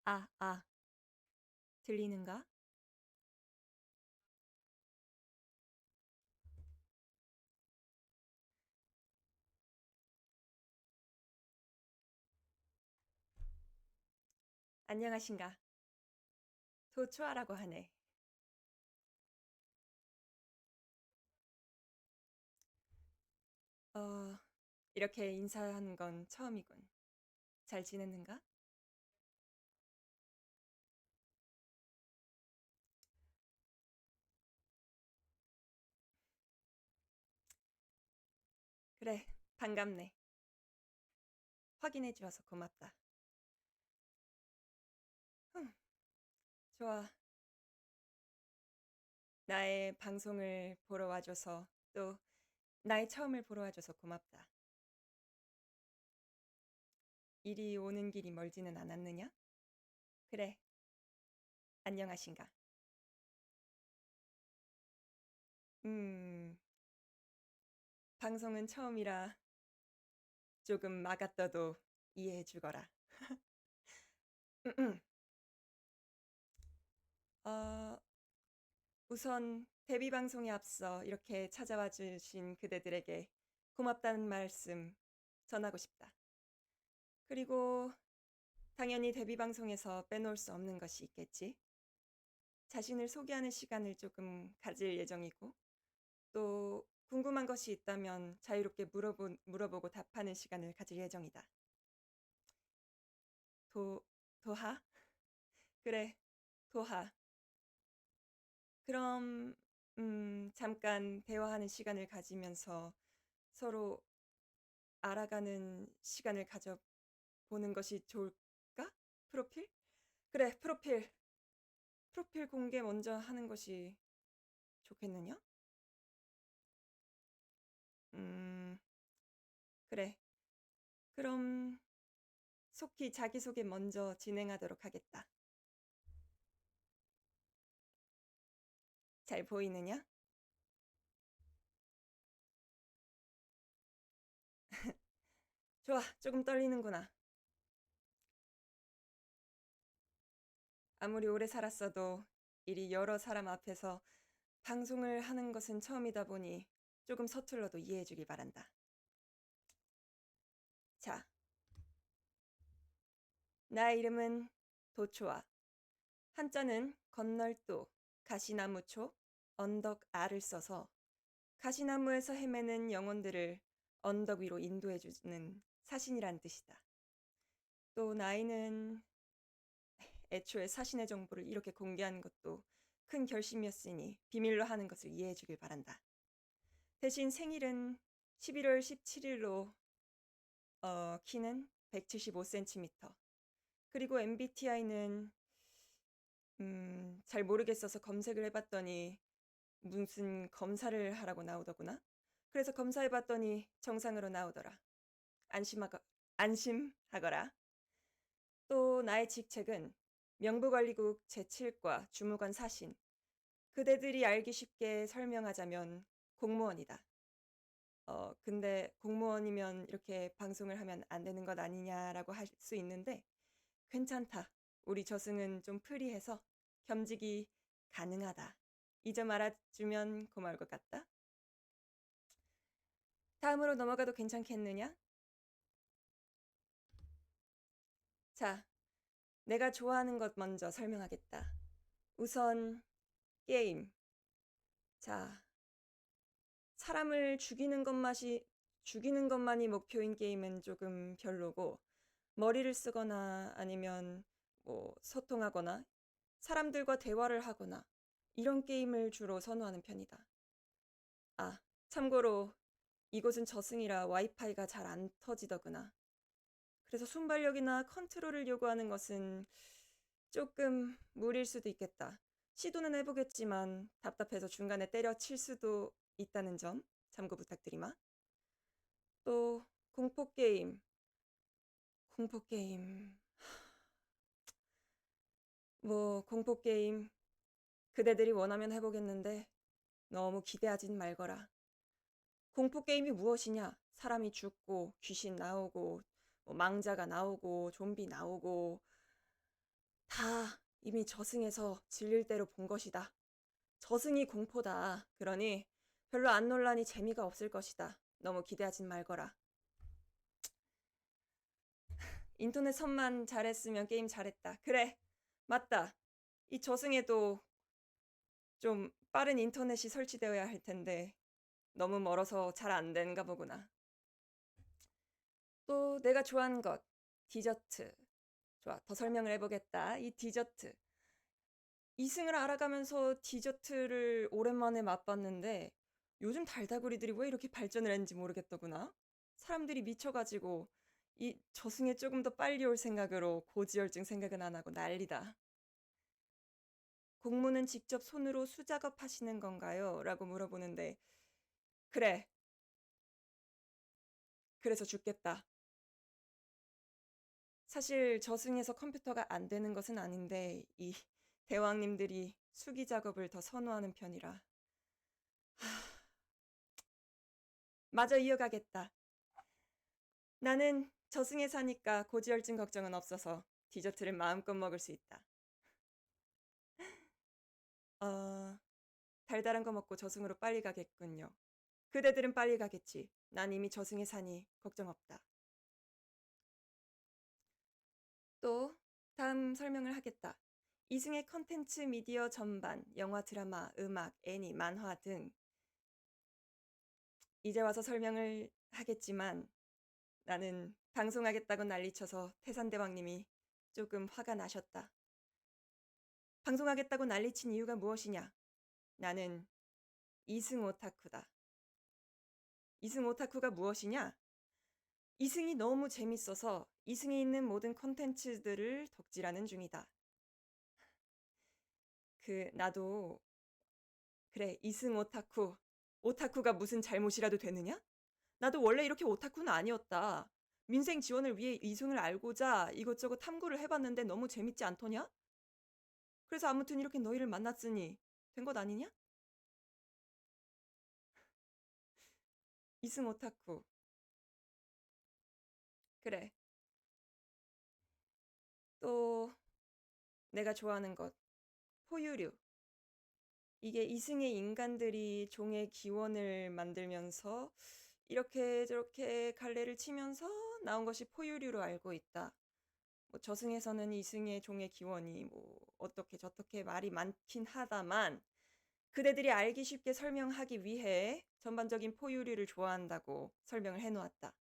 아, 들리는가? 안녕하신가? 도초아라고 하네. 어, 이렇게 인사하는 건 처음이군. 잘 지냈는가? 그래, 반갑네. 확인해 주어서 고맙다. 흠, 좋아. 나의 방송을 보러 와줘서 또 나의 처음을 보러 와줘서 고맙다. 이리 오는 길이 멀지는 않았느냐? 그래, 안녕하신가? 음, 방송은 처음이라 조금 막았어도 이해해 주거라. 어, 우선 데뷔 방송에 앞서 이렇게 찾아와 주신 그대들에게 고맙다는 말씀 전하고 싶다. 그리고 당연히 데뷔 방송에서 빼놓을 수 없는 것이 있겠지. 자신을 소개하는 시간을 조금 가질 예정이고, 또 궁금한 것이 있다면 자유롭게 물어보고 답하는 시간을 가질 예정이다. 도, 도하? 그래, 도하. 그럼, 잠깐 대화하는 시간을 가지면서 서로 알아가는 시간을 가져보는 것이 좋을까? 프로필? 그래, 프로필. 프로필 공개 먼저 하는 것이 좋겠느냐? 음, 그래. 그럼 속히 자기소개 먼저 진행하도록 하겠다. 잘 보이느냐? 좋아, 조금 떨리는구나. 아무리 오래 살았어도 이리 여러 사람 앞에서 방송을 하는 것은 처음이다 보니 조금 서툴러도 이해해 주길 바란다. 자, 나의 이름은 도초아. 한자는 건널도, 가시나무초, 언덕 알을 써서 가시나무에서 헤매는 영혼들을 언덕 위로 인도해주는 사신이란 뜻이다. 또 나이는 애초에 사신의 정보를 이렇게 공개하는 것도 큰 결심이었으니 비밀로 하는 것을 이해해 주길 바란다. 대신 생일은 11월 17일로 키는 175cm. 그리고 MBTI는 잘 모르겠어서 검색을 해봤더니 무슨 검사를 하라고 나오더구나. 그래서 검사해봤더니 정상으로 나오더라. 안심하거, 안심하거라. 또 나의 직책은 명부관리국 제7과 주무관 사신. 그대들이 알기 쉽게 설명하자면 공무원이다. 근데 공무원이면 이렇게 방송을 하면 안 되는 것 아니냐라고 할 수 있는데 괜찮다. 우리 저승은 좀 프리해서 겸직이 가능하다. 이 점 알아주면 고마울 것 같다. 다음으로 넘어가도 괜찮겠느냐? 자, 내가 좋아하는 것 먼저 설명하겠다. 우선 게임. 자, 사람을 죽이는 것만이 목표인 게임은 조금 별로고 머리를 쓰거나 아니면 뭐 소통하거나 사람들과 대화를 하거나 이런 게임을 주로 선호하는 편이다. 아, 참고로 이곳은 저승이라 와이파이가 잘 안 터지더구나. 그래서 순발력이나 컨트롤을 요구하는 것은 조금 무리일 수도 있겠다. 시도는 해보겠지만 답답해서 중간에 때려칠 수도 있다는 점 참고 부탁드리마. 또 공포게임. 공포게임. 뭐 공포게임 그대들이 원하면 해보겠는데 너무 기대하진 말거라. 공포게임이 무엇이냐? 사람이 죽고 귀신 나오고 뭐 망자가 나오고 좀비 나오고 다 이미 저승에서 질릴 대로 본 것이다. 저승이 공포다. 그러니 별로 안 놀라니 재미가 없을 것이다. 너무 기대하진 말거라. 인터넷 선만 잘했으면 게임 잘했다. 그래, 맞다. 이 저승에도 좀 빠른 인터넷이 설치되어야 할 텐데 너무 멀어서 잘 안 되는가 보구나. 또 내가 좋아하는 것, 디저트. 좋아, 더 설명을 해보겠다. 이 디저트. 이승을 알아가면서 디저트를 오랜만에 맛봤는데 요즘 달다구리들이 왜 이렇게 발전을 했는지 모르겠더구나. 사람들이 미쳐가지고 이 저승에 조금 더 빨리 올 생각으로 고지혈증 생각은 안 하고 난리다. 공무는 직접 손으로 수작업 하시는 건가요? 라고 물어보는데 그래, 그래서 죽겠다. 사실 저승에서 컴퓨터가 안 되는 것은 아닌데 이 대왕님들이 수기 작업을 더 선호하는 편이라. 마저 이어가겠다. 나는 저승에 사니까 고지혈증 걱정은 없어서 디저트를 마음껏 먹을 수 있다. 어, 달달한 거 먹고 저승으로 빨리 가겠군요. 그대들은 빨리 가겠지. 난 이미 저승에 사니 걱정 없다. 또 다음 설명을 하겠다. 이승의 컨텐츠 미디어 전반, 영화, 드라마, 음악, 애니, 만화 등 이제 와서 설명을 하겠지만 나는 방송하겠다고 난리쳐서 태산대왕님이 조금 화가 나셨다. 방송하겠다고 난리친 이유가 무엇이냐? 나는 이승 오타쿠다. 이승 오타쿠가 무엇이냐? 이승이 너무 재밌어서 이승에 있는 모든 컨텐츠들을 덕질하는 중이다. 나도 그래, 이승 오타쿠. 오타쿠가 무슨 잘못이라도 되느냐? 나도 원래 이렇게 오타쿠는 아니었다. 민생 지원을 위해 이승을 알고자 이것저것 탐구를 해봤는데 너무 재밌지 않더냐? 그래서 아무튼 이렇게 너희를 만났으니 된 것 아니냐? 이승 오타쿠. 그래. 또 내가 좋아하는 것. 포유류. 이게 이승의 인간들이 종의 기원을 만들면서 이렇게 저렇게 갈래를 치면서 나온 것이 포유류로 알고 있다. 뭐 저승에서는 이승의 종의 기원이 뭐 어떻게 저렇게 말이 많긴 하다만 그대들이 알기 쉽게 설명하기 위해 전반적인 포유류를 좋아한다고 설명을 해놓았다.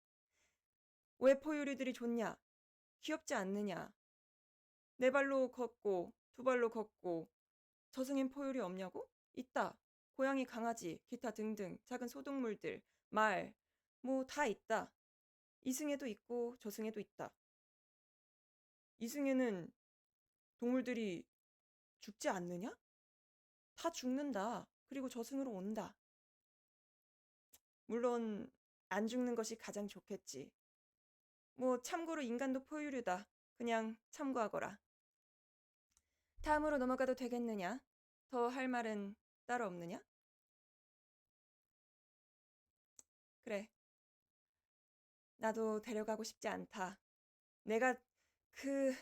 왜 포유류들이 좋냐? 귀엽지 않느냐? 네 발로 걷고 두 발로 걷고 저승엔 포유류 없냐고? 있다. 고양이, 강아지, 기타 등등 작은 소동물들, 말, 뭐 다 있다. 이승에도 있고 저승에도 있다. 이승에는 동물들이 죽지 않느냐? 다 죽는다. 그리고 저승으로 온다. 물론 안 죽는 것이 가장 좋겠지. 뭐 참고로 인간도 포유류다. 그냥 참고하거라. 다음으로 넘어가도 되겠느냐? 더 할 말은 따로 없느냐? 그래. 나도 데려가고 싶지 않다. 내가 그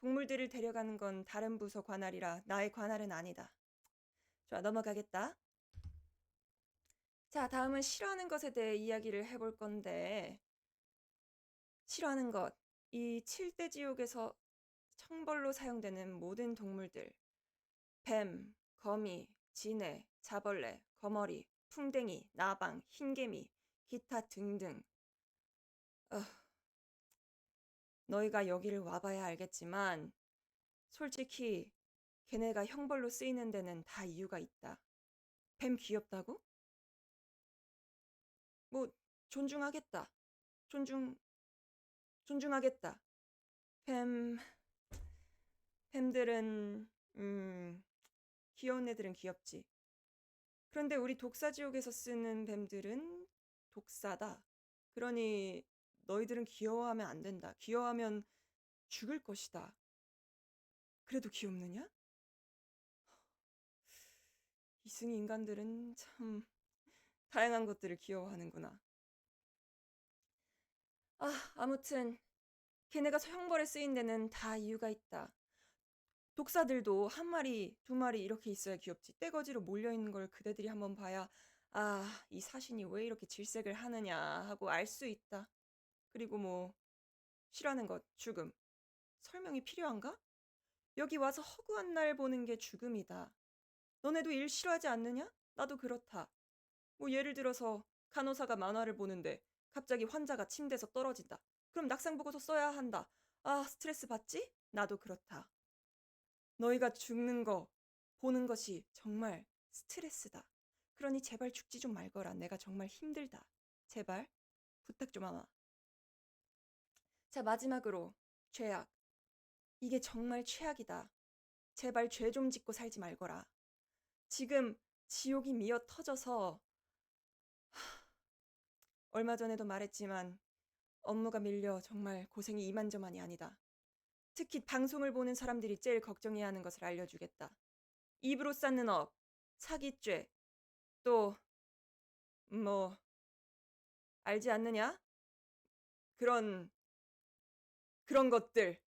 동물들을 데려가는 건 다른 부서 관할이라 나의 관할은 아니다. 좋아, 넘어가겠다. 자, 다음은 싫어하는 것에 대해 이야기를 해볼 건데 싫어하는 것. 이 7대 지옥에서 청벌로 사용되는 모든 동물들. 뱀, 거미, 지네, 자벌레, 거머리, 풍뎅이, 나방, 흰개미, 기타 등등. 너희가 여기를 와봐야 알겠지만 솔직히 걔네가 형벌로 쓰이는 데는 다 이유가 있다. 뱀 귀엽다고? 뭐 존중하겠다. 존중하겠다. 뱀 뱀들은 귀여운 애들은 귀엽지. 그런데 우리 독사지옥에서 쓰는 뱀들은 독사다. 그러니 너희들은 귀여워하면 안 된다. 귀여워하면 죽을 것이다. 그래도 귀엽느냐? 이승 인간들은 참 다양한 것들을 귀여워하는구나. 아무튼 걔네가 형벌에 쓰인 데는 다 이유가 있다. 독사들도 한 마리, 두 마리 이렇게 있어야 귀엽지. 떼거지로 몰려있는 걸 그대들이 한번 봐야 아, 이 사신이 왜 이렇게 질색을 하느냐 하고 알 수 있다. 그리고 뭐 싫어하는 것, 죽음. 설명이 필요한가? 여기 와서 허구한 날 보는 게 죽음이다. 너네도 일 싫어하지 않느냐? 나도 그렇다. 뭐 예를 들어서 간호사가 만화를 보는데 갑자기 환자가 침대에서 떨어진다. 그럼 낙상 보고서 써야 한다. 아, 스트레스 받지? 나도 그렇다. 너희가 죽는 거 보는 것이 정말 스트레스다. 그러니 제발 죽지 좀 말거라. 내가 정말 힘들다. 제발 부탁 좀 하마. 자, 마지막으로 죄악. 이게 정말 최악이다. 제발 죄 좀 짓고 살지 말거라. 지금 지옥이 미어 터져서 얼마 전에도 말했지만 업무가 밀려 정말 고생이 이만저만이 아니다. 특히 방송을 보는 사람들이 제일 걱정해야 하는 것을 알려주겠다. 입으로 쌓는 업, 사기죄, 또 뭐 알지 않느냐? 그런 것들.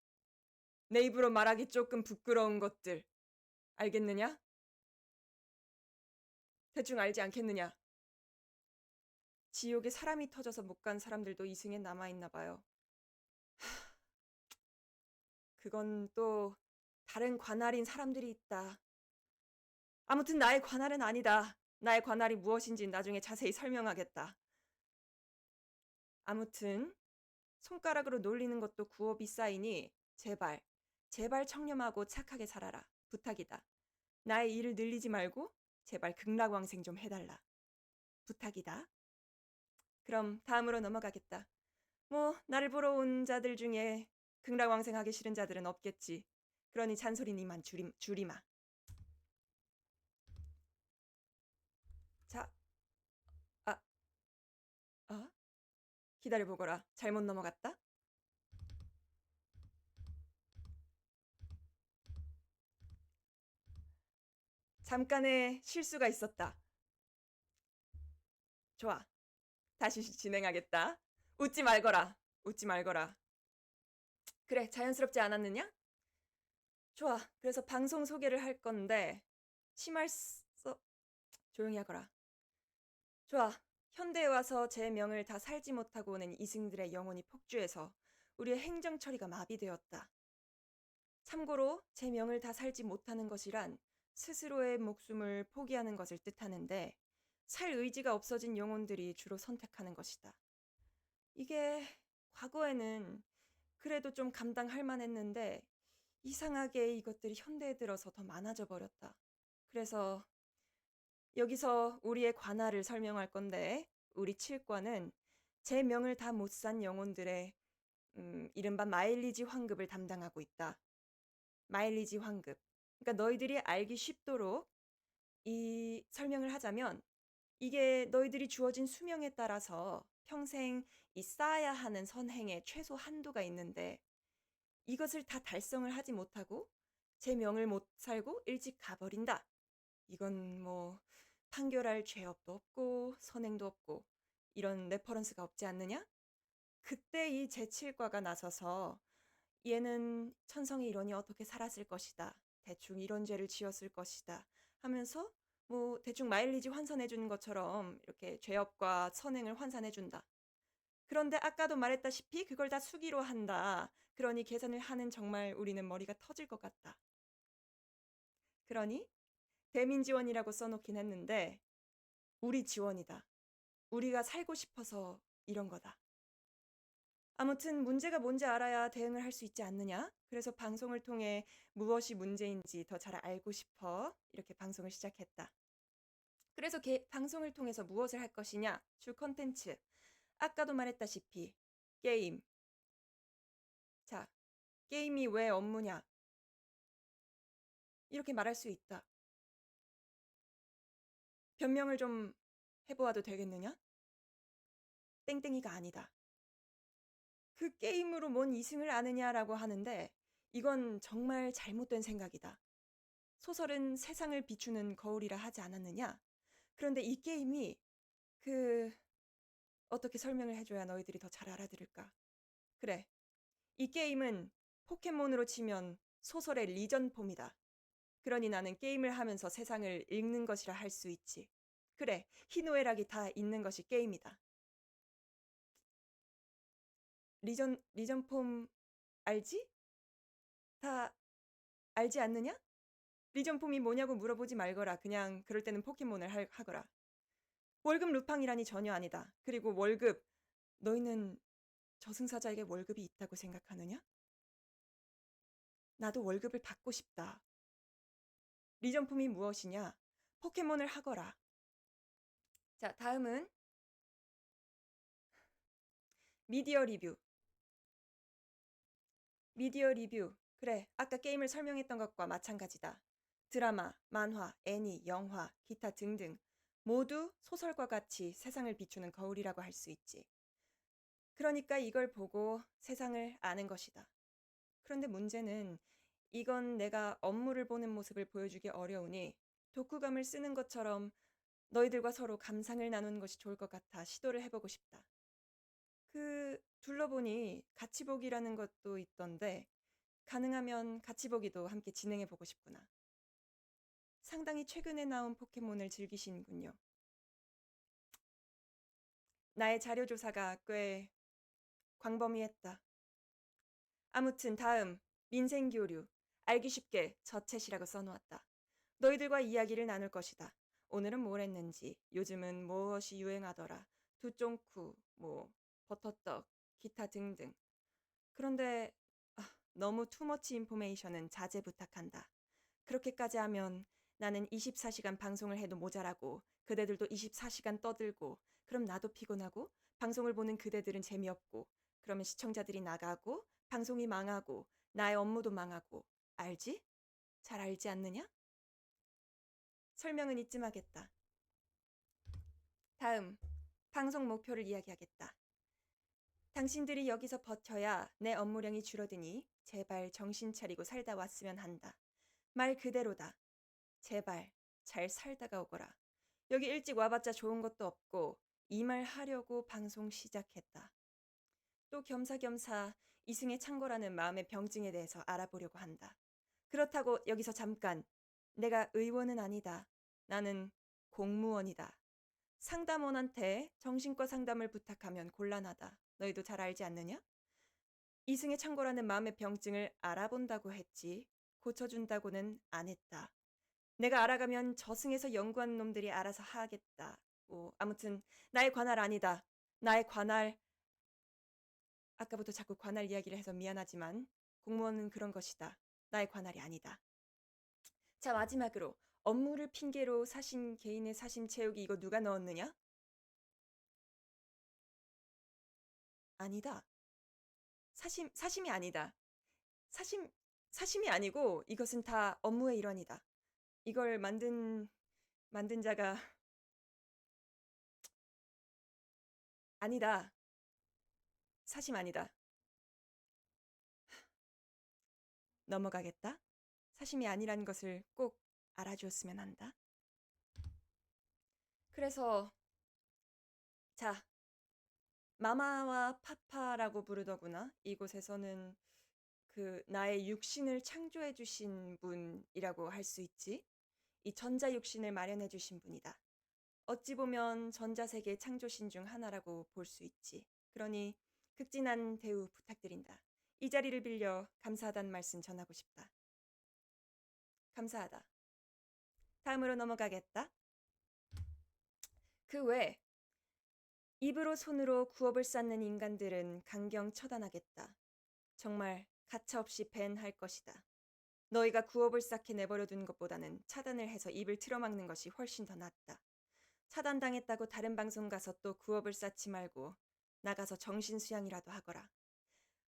내 입으로 말하기 조금 부끄러운 것들. 알겠느냐? 대충 알지 않겠느냐? 지옥에 사람이 터져서 못 간 사람들도 이승에 남아있나 봐요. 그건 또 다른 관할인 사람들이 있다. 아무튼 나의 관할은 아니다. 나의 관할이 무엇인지 나중에 자세히 설명하겠다. 아무튼 손가락으로 놀리는 것도 구업이 쌓이니 제발, 제발 청렴하고 착하게 살아라. 부탁이다. 나의 일을 늘리지 말고 제발 극락왕생 좀 해달라. 부탁이다. 그럼 다음으로 넘어가겠다. 뭐 나를 보러 온 자들 중에 극락왕생 하기 싫은 자들은 없겠지. 그러니 잔소리니만 줄이마. 자, 아, 기다려보거라. 잘못 넘어갔다. 잠깐의 실수가 있었다. 좋아. 다시 진행하겠다. 웃지 말거라. 웃지 말거라. 그래, 자연스럽지 않았느냐? 좋아. 그래서 방송 소개를 할 건데 심할 써 조용히 하거라. 좋아. 현대에 와서 제 명을 다 살지 못하고 오는 이승들의 영혼이 폭주해서 우리의 행정 처리가 마비되었다. 참고로 제 명을 다 살지 못하는 것이란 스스로의 목숨을 포기하는 것을 뜻하는데 살 의지가 없어진 영혼들이 주로 선택하는 것이다. 이게 과거에는 그래도 좀 감당할 만했는데 이상하게 이것들이 현대에 들어서 더 많아져 버렸다. 그래서 여기서 우리의 관할을 설명할 건데 우리 칠과는 제 명을 다 못 산 영혼들의 이른바 마일리지 환급을 담당하고 있다. 마일리지 환급. 그러니까 너희들이 알기 쉽도록 이 설명을 하자면 이게 너희들이 주어진 수명에 따라서 평생 이 쌓아야 하는 선행의 최소 한도가 있는데 이것을 다 달성을 하지 못하고 제 명을 못 살고 일찍 가버린다. 이건 뭐 판결할 죄업도 없고 선행도 없고 이런 레퍼런스가 없지 않느냐? 그때 이 제7과가 나서서 얘는 천성이 이러니 어떻게 살았을 것이다. 대충 이런 죄를 지었을 것이다. 하면서 뭐 대충 마일리지 환산해 주는 것처럼 이렇게 죄업과 선행을 환산해 준다. 그런데 아까도 말했다시피 그걸 다 수기로 한다. 그러니 계산을 하는 정말 우리는 머리가 터질 것 같다. 그러니 대민지원이라고 써놓긴 했는데 우리 지원이다. 우리가 살고 싶어서 이런 거다. 아무튼 문제가 뭔지 알아야 대응을 할 수 있지 않느냐? 그래서 방송을 통해 무엇이 문제인지 더 잘 알고 싶어 이렇게 방송을 시작했다. 그래서 방송을 통해서 무엇을 할 것이냐? 주 컨텐츠. 아까도 말했다시피 게임. 자, 게임이 왜 업무냐? 이렇게 말할 수 있다. 변명을 좀 해보아도 되겠느냐? 땡땡이가 아니다. 그 게임으로 뭔 이승을 아느냐라고 하는데 이건 정말 잘못된 생각이다. 소설은 세상을 비추는 거울이라 하지 않았느냐? 그런데 이 게임이 어떻게 설명을 해줘야 너희들이 더 잘 알아들을까? 그래, 이 게임은 포켓몬으로 치면 소설의 리전폼이다. 그러니 나는 게임을 하면서 세상을 읽는 것이라 할 수 있지. 그래, 희노애락이 다 있는 것이 게임이다. 리전폼 알지? 다 알지 않느냐? 리전폼이 뭐냐고 물어보지 말거라. 그냥 그럴 때는 포켓몬을 하거라. 월급 루팡이라니 전혀 아니다. 그리고 월급, 너희는 저승사자에게 월급이 있다고 생각하느냐? 나도 월급을 받고 싶다. 리전품이 무엇이냐? 포켓몬을 하거라. 자, 다음은 미디어 리뷰. 미디어 리뷰. 그래, 아까 게임을 설명했던 것과 마찬가지다. 드라마, 만화, 애니, 영화, 기타 등등 모두 소설과 같이 세상을 비추는 거울이라고 할 수 있지. 그러니까 이걸 보고 세상을 아는 것이다. 그런데 문제는 이건 내가 업무를 보는 모습을 보여주기 어려우니 독후감을 쓰는 것처럼 너희들과 서로 감상을 나누는 것이 좋을 것 같아 시도를 해보고 싶다. 둘러보니 같이 보기라는 것도 있던데 가능하면 같이 보기도 함께 진행해보고 싶구나. 상당히 최근에 나온 포켓몬을 즐기시는군요. 나의 자료조사가 꽤 광범위했다. 아무튼 다음 민생교류. 알기 쉽게 저챗이라고 써놓았다. 너희들과 이야기를 나눌 것이다. 오늘은 뭘 했는지, 요즘은 무엇이 유행하더라, 두쫑쿠, 버터떡, 기타 등등. 그런데 너무 투머치 인포메이션은 자제 부탁한다. 그렇게까지 하면 나는 24시간 방송을 해도 모자라고 그대들도 24시간 떠들고 그럼 나도 피곤하고 방송을 보는 그대들은 재미없고 그러면 시청자들이 나가고 방송이 망하고 나의 업무도 망하고 알지? 잘 알지 않느냐? 설명은 이쯤 하겠다. 다음, 방송 목표를 이야기하겠다. 당신들이 여기서 버텨야 내 업무량이 줄어드니 제발 정신 차리고 살다 왔으면 한다. 말 그대로다. 제발 잘 살다가 오거라. 여기 일찍 와봤자 좋은 것도 없고 이 말 하려고 방송 시작했다. 또 겸사겸사 이승의 창고라는 마음의 병증에 대해서 알아보려고 한다. 그렇다고 여기서 잠깐, 내가 의원은 아니다. 나는 공무원이다. 상담원한테 정신과 상담을 부탁하면 곤란하다. 너희도 잘 알지 않느냐? 이승의 창고라는 마음의 병증을 알아본다고 했지 고쳐준다고는 안 했다. 내가 알아가면 저승에서 연구한 놈들이 알아서 하겠다. 아무튼 나의 관할 아니다. 나의 관할, 아까부터 자꾸 관할 이야기를 해서 미안하지만 공무원은 그런 것이다. 나의 관할이 아니다. 자, 마지막으로 업무를 핑계로 사심, 개인의 사심 채우기, 이거 누가 넣었느냐? 아니다. 사심이 아니다. 사심이 아니고 이것은 다 업무의 일환이다. 이걸 만든 자가 아니다. 사심 아니다. 넘어가겠다. 사심이 아니란 것을 꼭 알아주었으면 한다. 그래서 자, 마마와 파파라고 부르더구나. 이곳에서는 나의 육신을 창조해 주신 분이라고 할 수 있지. 이 전자 육신을 마련해 주신 분이다. 어찌 보면 전자세계 창조신 중 하나라고 볼 수 있지. 그러니 극진한 대우 부탁드린다. 이 자리를 빌려 감사하다는 말씀 전하고 싶다. 감사하다. 다음으로 넘어가겠다. 그 외 입으로 손으로 구업을 쌓는 인간들은 강경 처단하겠다. 정말 가차없이 밴할 것이다. 너희가 구업을 쌓게 내버려둔 것보다는 차단을 해서 입을 틀어막는 것이 훨씬 더 낫다. 차단당했다고 다른 방송 가서 또 구업을 쌓지 말고 나가서 정신수양이라도 하거라.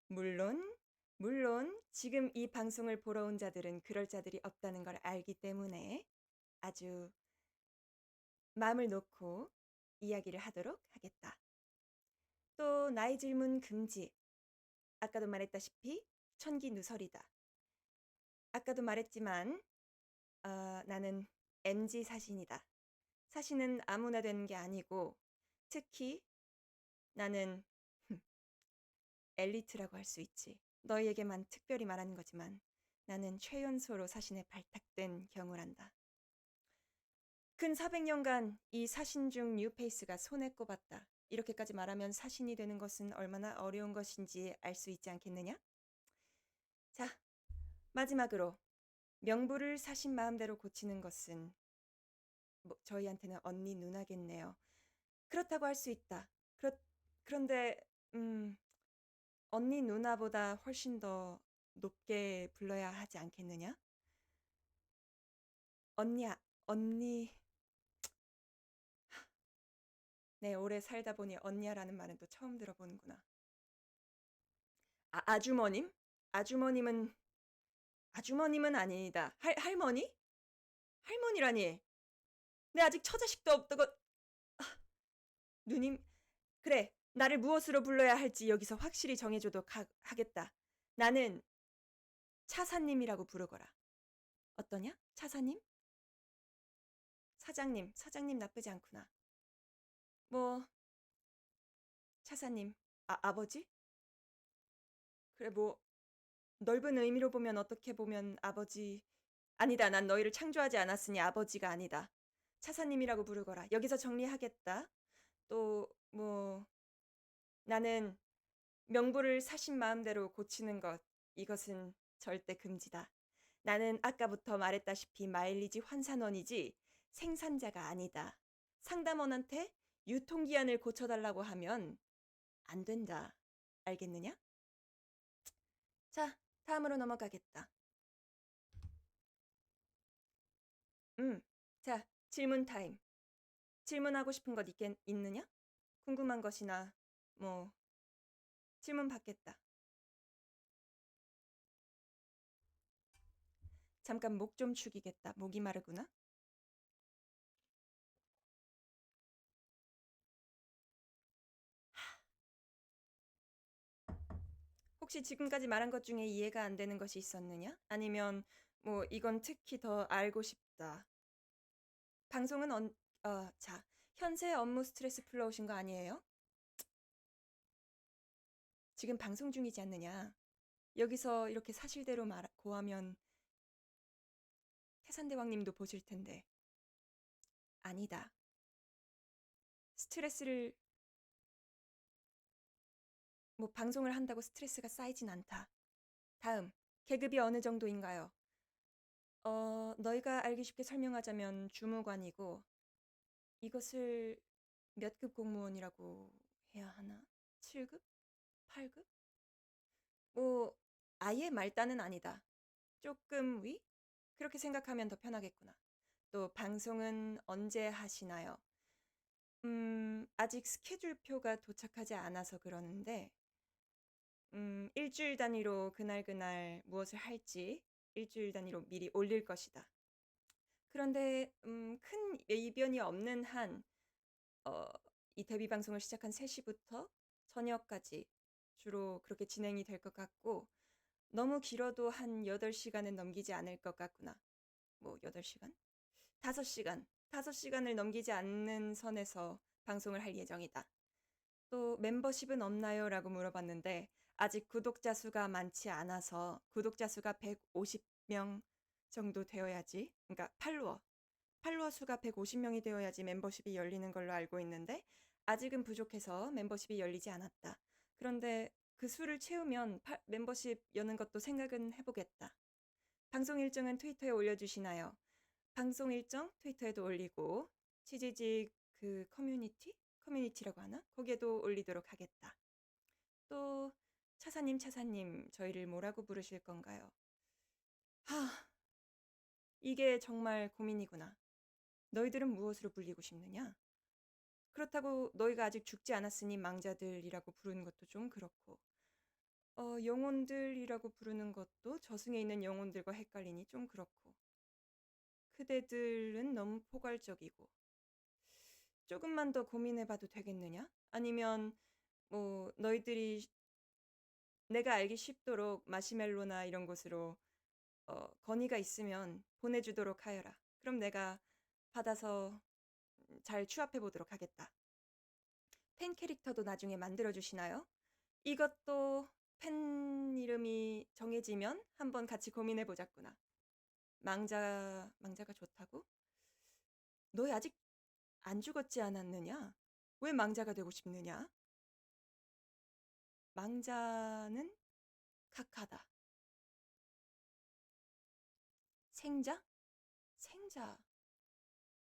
물론 지금 이 방송을 보러 온 자들은 그럴 자들이 없다는 걸 알기 때문에 아주 마음을 놓고 이야기를 하도록 하겠다. 또 나의 질문 금지. 아까도 말했다시피 천기누설이다. 아까도 말했지만 나는 MG 사신이다. 사신은 아무나 되는 게 아니고 특히 나는 엘리트라고 할 수 있지. 너희에게만 특별히 말하는 거지만 나는 최연소로 사신에 발탁된 경우란다. 근 400년간 이 사신 중 뉴페이스가 손에 꼽았다. 이렇게까지 말하면 사신이 되는 것은 얼마나 어려운 것인지 알 수 있지 않겠느냐? 자, 마지막으로 명부를 사신 마음대로 고치는 것은 저희한테는 언니 누나겠네요. 그렇다고 할 수 있다. 그런데 언니 누나보다 훨씬 더 높게 불러야 하지 않겠느냐? 언니야, 언니. 네, 오래 살다 보니 언니야라는 말은 또 처음 들어보는구나. 아주머님? 아주머님은 아니다. 할머니? 할머니라니. 내 아직 처자식도 없다고. 누님, 그래. 나를 무엇으로 불러야 할지 여기서 확실히 정해줘도 하겠다. 나는 차사님이라고 부르거라. 어떠냐? 차사님? 사장님 나쁘지 않구나. 뭐, 차사님, 아버지? 그래, 뭐, 넓은 의미로 보면 어떻게 보면 아버지. 아니다, 난 너희를 창조하지 않았으니 아버지가 아니다. 차사님이라고 부르거라. 여기서 정리하겠다. 또, 뭐, 나는 명부를 사신 마음대로 고치는 것, 이것은 절대 금지다. 나는 아까부터 말했다시피 마일리지 환산원이지 생산자가 아니다. 상담원한테 유통기한을 고쳐달라고 하면 안 된다. 알겠느냐? 자, 다음으로 넘어가겠다. 자, 질문 타임. 질문하고 싶은 것 있느냐? 궁금한 것이나 뭐 질문 받겠다. 잠깐 목 좀 축이겠다. 목이 마르구나. 혹시 지금까지 말한 것 중에 이해가 안 되는 것이 있었느냐? 아니면 뭐 이건 특히 더 알고 싶다. 방송은 자, 현재 업무 스트레스 풀러오신 거 아니에요? 지금 방송 중이지 않느냐? 여기서 이렇게 사실대로 고하면 태산대왕님도 보실 텐데. 아니다. 스트레스를 뭐 방송을 한다고 스트레스가 쌓이진 않다. 다음, 계급이 어느 정도인가요? 너희가 알기 쉽게 설명하자면 주무관이고 이것을 몇 급 공무원이라고 해야 하나? 7급? 8급? 뭐 아예 말단은 아니다. 조금 위? 그렇게 생각하면 더 편하겠구나. 또 방송은 언제 하시나요? 아직 스케줄표가 도착하지 않아서 그러는데 일주일 단위로 그날 무엇을 할지 일주일 단위로 미리 올릴 것이다. 그런데 큰 이변이 없는 한 이 데뷔 방송을 시작한 3시부터 저녁까지 주로 그렇게 진행이 될 것 같고 너무 길어도 한 8시간은 넘기지 않을 것 같구나. 뭐 8시간? 5시간. 5시간을 넘기지 않는 선에서 방송을 할 예정이다. 또 멤버십은 없나요? 라고 물어봤는데 아직 구독자 수가 많지 않아서 구독자 수가 150명 정도 되어야지. 그러니까 팔로워 수가 150명이 되어야지 멤버십이 열리는 걸로 알고 있는데 아직은 부족해서 멤버십이 열리지 않았다. 그런데 그 수를 채우면 멤버십 여는 것도 생각은 해보겠다. 방송 일정은 트위터에 올려주시나요? 방송 일정 트위터에도 올리고 치지직 그 커뮤니티라고 하나? 거기에도 올리도록 하겠다. 또 차사님 저희를 뭐라고 부르실 건가요? 이게 정말 고민이구나. 너희들은 무엇으로 불리고 싶느냐? 그렇다고 너희가 아직 죽지 않았으니 망자들이라고 부르는 것도 좀 그렇고 영혼들이라고 부르는 것도 저승에 있는 영혼들과 헷갈리니 좀 그렇고 그대들은 너무 포괄적이고 조금만 더 고민해봐도 되겠느냐? 아니면 뭐 너희들이 내가 알기 쉽도록 마시멜로나 이런 곳으로 건의가 있으면 보내주도록 하여라. 그럼 내가 받아서 잘 취합해 보도록 하겠다. 팬 캐릭터도 나중에 만들어 주시나요? 이것도 팬 이름이 정해 정해지면 한번 같이 고민해 보자꾸나. 망자가 좋다고? 너 아직 안 죽었지 않았느냐? 왜 망자가 되고 싶느냐? 망자는 카카다. 생자? 생자.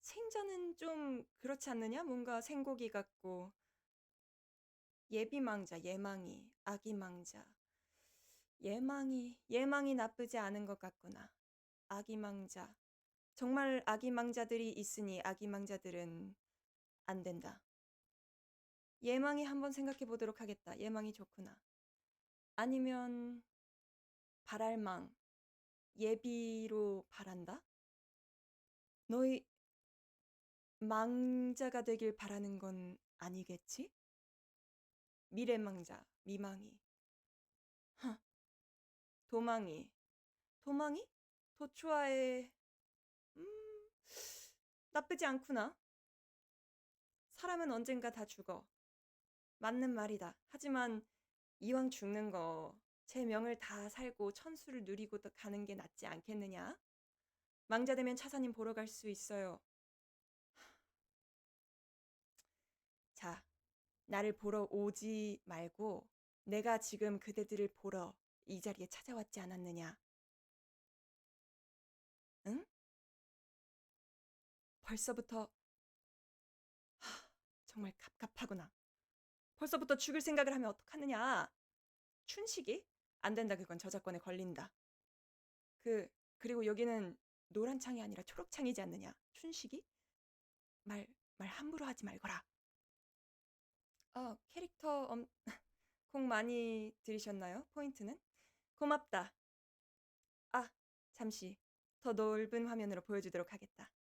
생자는 좀 그렇지 않느냐? 뭔가 생고기 같고. 예비망자, 예망이, 아기망자. 예망이 나쁘지 않은 것 같구나. 아기망자. 정말 아기망자들이 있으니 아기망자들은 안 된다. 예망이 한번 생각해 보도록 하겠다. 예망이 좋구나. 아니면 바랄망. 예비로 바란다? 너희 망자가 되길 바라는 건 아니겠지? 미래망자, 미망이. 하, 도망이. 도망이? 도추아의 나쁘지 않구나. 사람은 언젠가 다 죽어. 맞는 말이다. 하지만 이왕 죽는 거 제 명을 다 살고 천수를 누리고 가는 게 낫지 않겠느냐? 망자 되면 차사님 보러 갈 수 있어요. 자, 나를 보러 오지 말고 내가 지금 그대들을 보러 이 자리에 찾아왔지 않았느냐? 응? 벌써부터 정말 갑갑하구나. 벌써부터 죽을 생각을 하면 어떡하느냐? 춘식이? 안 된다. 그건 저작권에 걸린다. 그리고 여기는 노란 창이 아니라 초록 창이지 않느냐? 춘식이? 말 함부로 하지 말거라. 캐릭터 공 많이 들이셨나요? 포인트는? 고맙다. 잠시 더 넓은 화면으로 보여주도록 하겠다.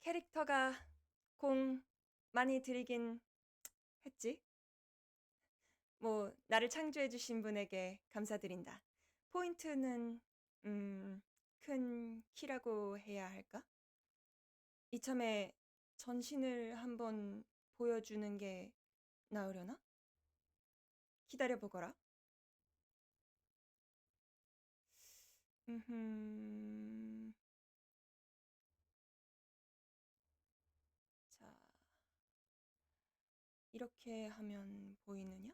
캐릭터가 공 많이 들이긴 했지. 뭐 나를 창조해주신 분에게 감사드린다. 포인트는 큰 키라고 해야 할까? 이참에 전신을 한번 보여주는 게 나으려나? 기다려보거라. 자, 이렇게 하면 보이느냐?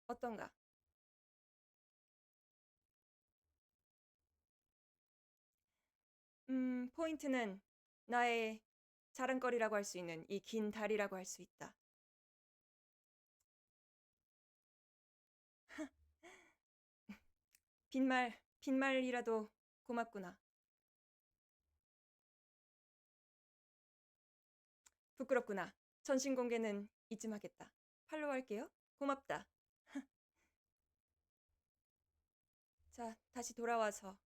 어떤가? 포인트는 나의 자랑거리라고 할 수 있는 이 긴 다리라고 할 수 있다. 빈말이라도 고맙구나. 부끄럽구나. 전신 공개는 이쯤 하겠다. 팔로우 할게요. 고맙다. 자, 다시 돌아와서.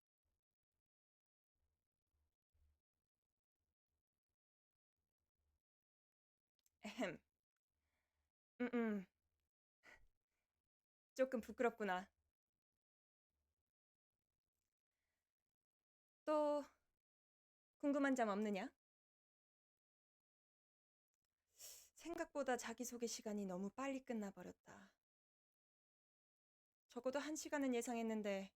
에헴. 조금 부끄럽구나. 또 궁금한 점 없느냐? 생각보다 자기소개 시간이 너무 빨리 끝나버렸다. 적어도 1시간은 예상했는데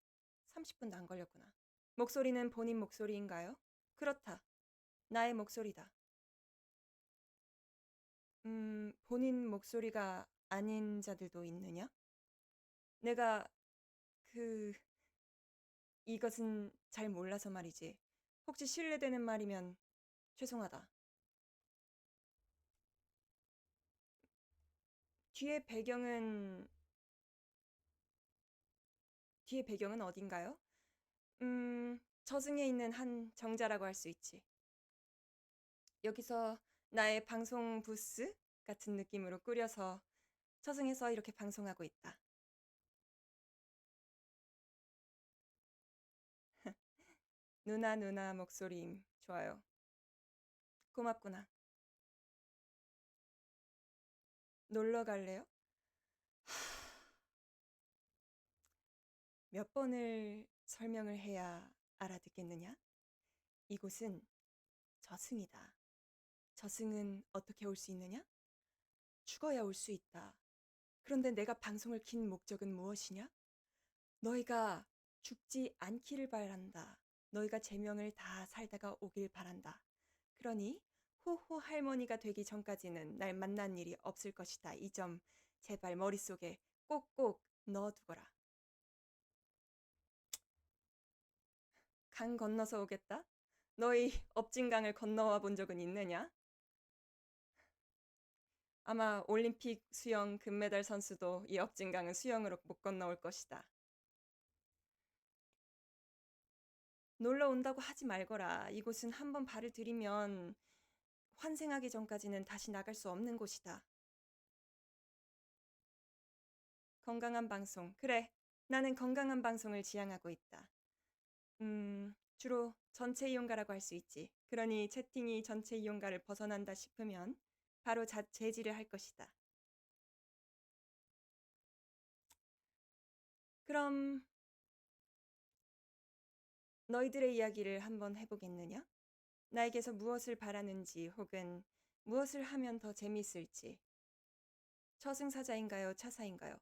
30분도 안 걸렸구나. 목소리는 본인 목소리인가요? 그렇다. 나의 목소리다. 본인 목소리가 아닌 자들도 있느냐? 내가 이것은 잘 몰라서 말이지. 혹시 실례되는 말이면 죄송하다. 뒤에 배경은 어딘가요? 저승에 있는 한 정자라고 할 수 있지. 여기서 나의 방송 부스 같은 느낌으로 꾸려서 저승에서 이렇게 방송하고 있다. 누나 목소리임. 좋아요. 고맙구나. 놀러 갈래요? 몇 번을 설명을 해야 알아듣겠느냐? 이곳은 저승이다. 저승은 어떻게 올 수 있느냐? 죽어야 올 수 있다. 그런데 내가 방송을 킨 목적은 무엇이냐? 너희가 죽지 않기를 바란다. 너희가 제명을 다 살다가 오길 바란다. 그러니 호호 할머니가 되기 전까지는 날 만난 일이 없을 것이다. 이 점 제발 머릿속에 꼭꼭 넣어두거라. 강 건너서 오겠다? 너희 업진강을 건너와 본 적은 있느냐? 아마 올림픽 수영 금메달 선수도 이 업진강은 수영으로 못 건너올 것이다. 놀러 온다고 하지 말거라. 이곳은 한번 발을 들이면 환생하기 전까지는 다시 나갈 수 없는 곳이다. 건강한 방송. 그래, 나는 건강한 방송을 지향하고 있다. 주로 전체 이용가라고 할 수 있지. 그러니 채팅이 전체 이용가를 벗어난다 싶으면 바로 제지를 할 것이다. 그럼 너희들의 이야기를 한번 해보겠느냐? 나에게서 무엇을 바라는지 혹은 무엇을 하면 더 재미있을지. 저승사자인가요? 차사인가요?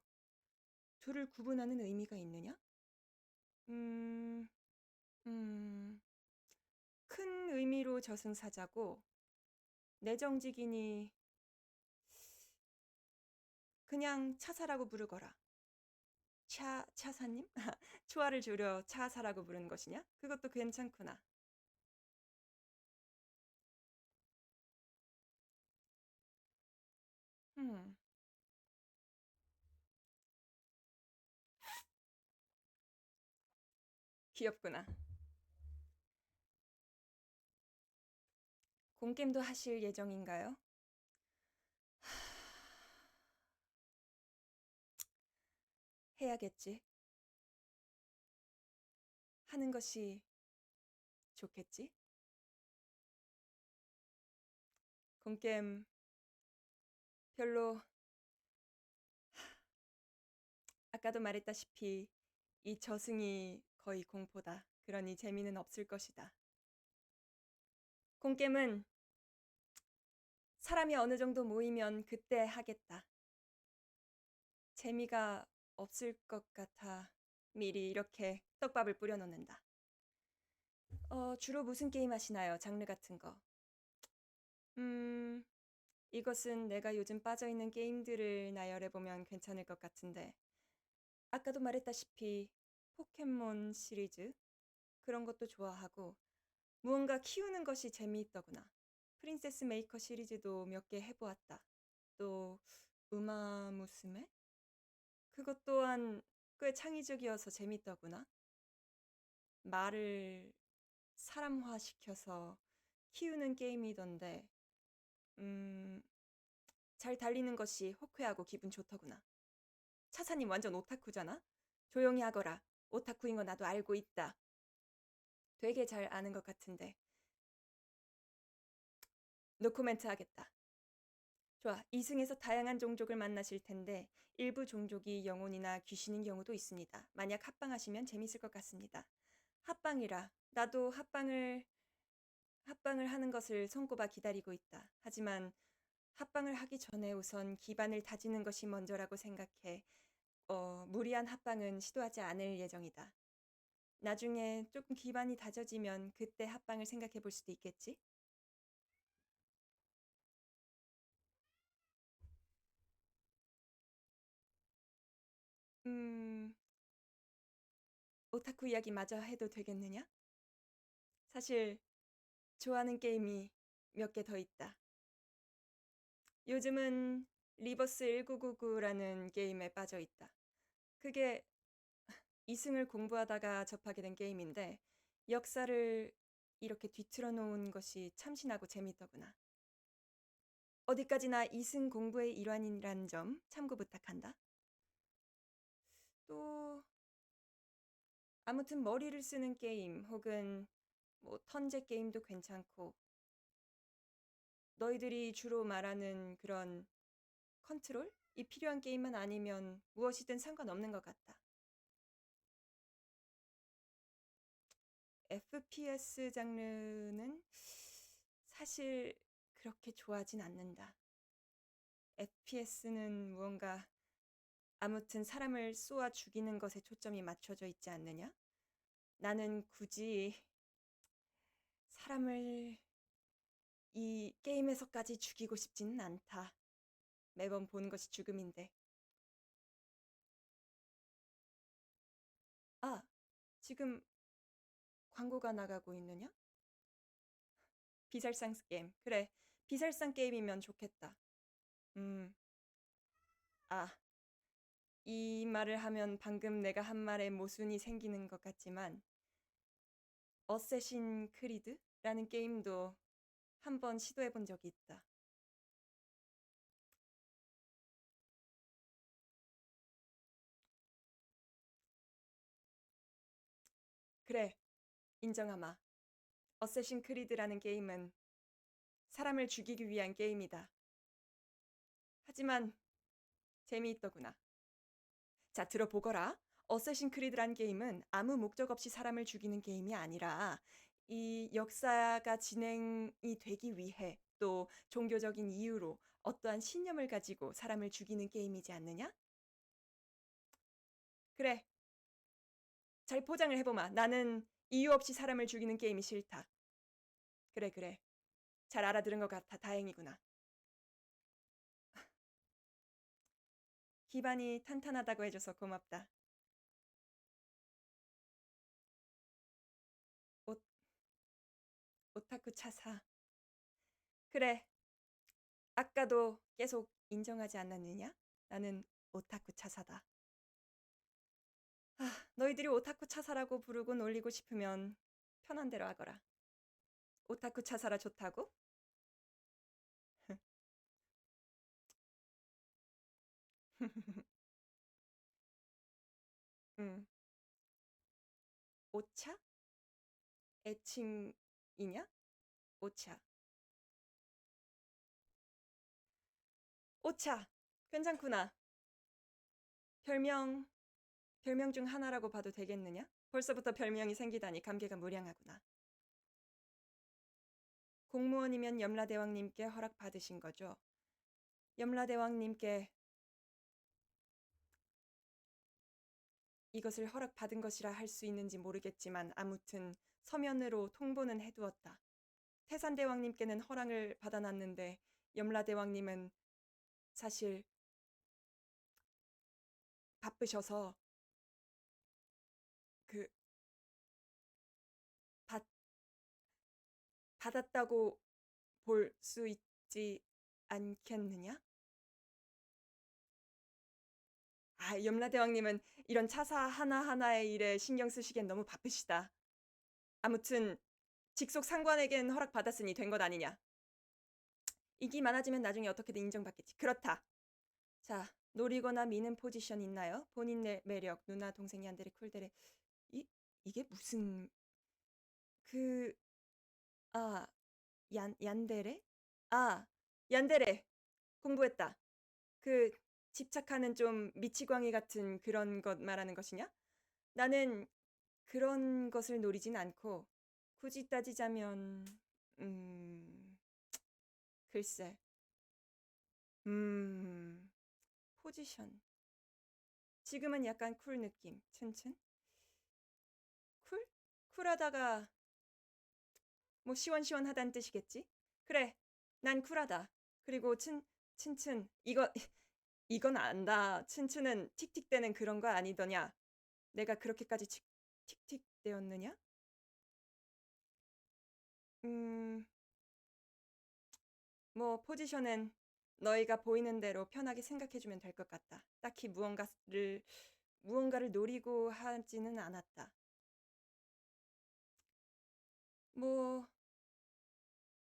둘을 구분하는 의미가 있느냐? 음, 큰 의미로 저승사자고 내정직이니 그냥 차사라고 부르거라. 차사님? 초아를 줄여 차사라고 부르는 것이냐? 그것도 괜찮구나. 음, 귀엽구나. 공겜도 하실 예정인가요? 해야겠지. 하는 것이 좋겠지? 공겜 별로 아까도 말했다시피 이 저승이 거의 공포다. 그러니 재미는 없을 것이다. 공겜은 사람이 어느 정도 모이면 그때 하겠다. 재미가 없을 것 같아 미리 이렇게 떡밥을 뿌려놓는다. 주로 무슨 게임 하시나요? 장르 같은 거. 이것은 내가 요즘 빠져있는 게임들을 나열해보면 괜찮을 것 같은데 아까도 말했다시피 포켓몬 시리즈 그런 것도 좋아하고 무언가 키우는 것이 재미있더구나. 프린세스 메이커 시리즈도 몇 개 해보았다. 또 우마무스메? 그것 또한 꽤 창의적이어서 재밌더구나. 말을 사람화시켜서 키우는 게임이던데 잘 달리는 것이 호쾌하고 기분 좋더구나. 차사님 완전 오타쿠잖아? 조용히 하거라. 오타쿠인 거 나도 알고 있다. 되게 잘 아는 것 같은데. 노코멘트 하겠다. 좋아. 이승에서 다양한 종족을 만나실 텐데 일부 종족이 영혼이나 귀신인 경우도 있습니다. 만약 합방하시면 재밌을 것 같습니다. 합방이라. 나도 합방을 하는 것을 손꼽아 기다리고 있다. 하지만 합방을 하기 전에 우선 기반을 다지는 것이 먼저라고 생각해. 무리한 합방은 시도하지 않을 예정이다. 나중에 조금 기반이 다져지면 그때 합방을 생각해 볼 수도 있겠지? 음, 오타쿠 이야기 마저 해도 되겠느냐? 사실 좋아하는 게임이 몇 개 더 있다. 요즘은 리버스 1999라는 게임에 빠져 있다. 그게 이승을 공부하다가 접하게 된 게임인데 역사를 이렇게 뒤틀어 놓은 것이 참신하고 재밌더구나. 어디까지나 이승 공부의 일환이란 점 참고 부탁한다. 또 아무튼 머리를 쓰는 게임 혹은 뭐 턴제 게임도 괜찮고 너희들이 주로 말하는 그런 컨트롤이 필요한 게임만 아니면 무엇이든 상관없는 것 같다. FPS 장르는 사실 그렇게 좋아하진 않는다. FPS는 무언가 아무튼 사람을 쏘아 죽이는 것에 초점이 맞춰져 있지 않느냐? 나는 굳이 사람을 이 게임에서까지 죽이고 싶지는 않다. 매번 보는 것이 죽음인데. 아, 지금 광고가 나가고 있느냐? 비살상 게임. 그래, 비살상 게임이면 좋겠다. 음, 아, 이 말을 하면 방금 내가 한 말에 모순이 생기는 것 같지만, 어쌔신 크리드라는 게임도 한번 시도해 본 적이 있다. 그래, 인정하마. 어쌔신 크리드라는 게임은 사람을 죽이기 위한 게임이다. 하지만 재미있더구나. 자, 들어보거라. 어쌔신 크리드란 게임은 아무 목적 없이 사람을 죽이는 게임이 아니라 이 역사가 진행이 되기 위해 또 종교적인 이유로 어떠한 신념을 가지고 사람을 죽이는 게임이지 않느냐? 그래, 잘 포장을 해보마. 나는 이유 없이 사람을 죽이는 게임이 싫다. 그래, 그래. 잘 알아들은 것 같아. 다행이구나. 기반이 탄탄하다고 해줘서 고맙다. 오, 오타쿠 차사. 그래, 아까도 계속 인정하지 않았느냐? 나는 오타쿠 차사다. 너희들이 오타쿠 차사라고 부르고 놀리고 싶으면 편한 대로 하거라. 오타쿠 차사라 좋다고? 응. 오차? 애칭이냐? 오차. 오차. 괜찮구나. 별명, 별명 중 하나라고 봐도 되겠느냐? 벌써부터 별명이 생기다니 감개가 무량하구나. 공무원이면 염라대왕님께 허락받으신 거죠? 염라대왕님께 이것을 허락받은 것이라 할 수 있는지 모르겠지만 아무튼 서면으로 통보는 해두었다. 태산대왕님께는 허락을 받아놨는데 염라대왕님은 사실 바쁘셔서 그 받, 받았다고 볼 수 있지 않겠느냐? 아, 염라대왕님은 이런 차사 하나하나의 일에 신경 쓰시기엔 너무 바쁘시다. 아무튼 직속 상관에겐 허락받았으니 된 것 아니냐. 인기 많아지면 나중에 어떻게든 인정받겠지. 그렇다. 자, 노리거나 미는 포지션 있나요? 본인 매력, 누나, 동생, 얀데레, 쿨데레. 이게 무슨 그 아, 얀데레? 아, 얀데레. 공부했다. 그 집착하는 좀 미치광이 같은 그런 것 말하는 것이냐? 나는 그런 것을 노리진 않고 굳이 따지자면 음, 글쎄. 음, 포지션. 지금은 약간 쿨 느낌. 튼튼? 쿨? 쿨하다가 뭐 시원시원하다는 뜻이겠지? 그래. 난 쿨하다. 그리고 튼튼. 이건 안다. 튼튼은 틱틱대는 그런 거 아니더냐? 내가 그렇게까지 틱틱대었느냐? 음, 뭐 포지션은 너희가 보이는 대로 편하게 생각해주면 될 것 같다. 딱히 무언가를 노리고 하지는 않았다. 뭐,